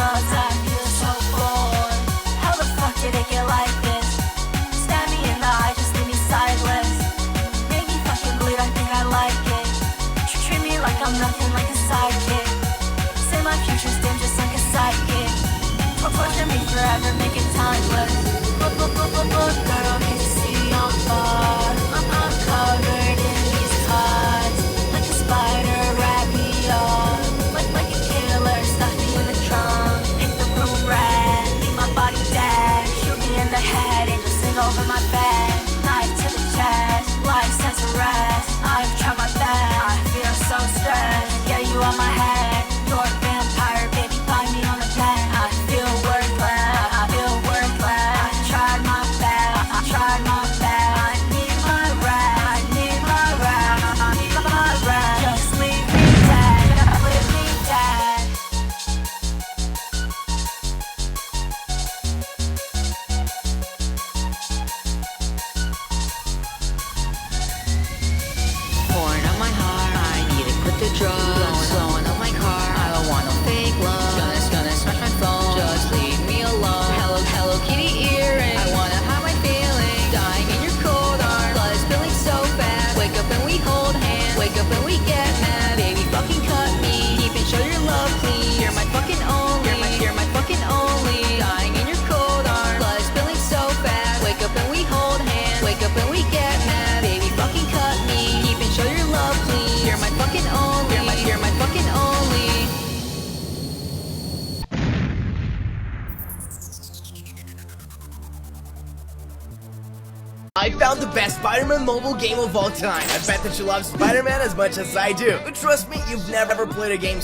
cause I feel so bored. How the fuck did it get like this? Stab me in the eye, just leave me sightless. Make me fucking bleed, I think I like it. Treat me like I'm nothing, like a sidekick. Say my future's dim, just like a sidekick. Torture me forever, make it timeless. Girl, can you see I'm far? I'm covered in these cuts. Like a spider, wrap me up. Like a killer, stuff me in the trunk. Paint the room red, leave my body dead. Shoot me in the head and just sing over my bed. Knife to the chest, life sends a rest. I've tried my best, I feel so stressed. Yeah, you on my head, you're a vampire, baby, find me on the pen. I feel worthless, I feel worthless. I tried my best, I tried my best. I need my rest, I need my rest, I need my rest. Just leave me dead, leave me dead. Pouring on my heart, I need to quit the drugs. Blowing up my car, I don't want no fake love. Gonna smash my phone, just leave me alone. Hello Kitty earring, I wanna hide my feelings. Dying in your cold arms, blood is spilling so fast. Wake up and we hold hands, wake up and we get mad. Baby, fucking cut me, keep and show your love, please. You're my fucking only, you're my fucking only. Dying in your cold arms, blood is spilling so fast. Wake up and we hold hands, wake up and we get mad. Baby, fucking cut me, keep and show your love, please. You're my fucking only, you're my fucking only. I found the best Spider-Man mobile game of all time. I bet that you love Spider-Man as much as I do. But trust me, you've never played a game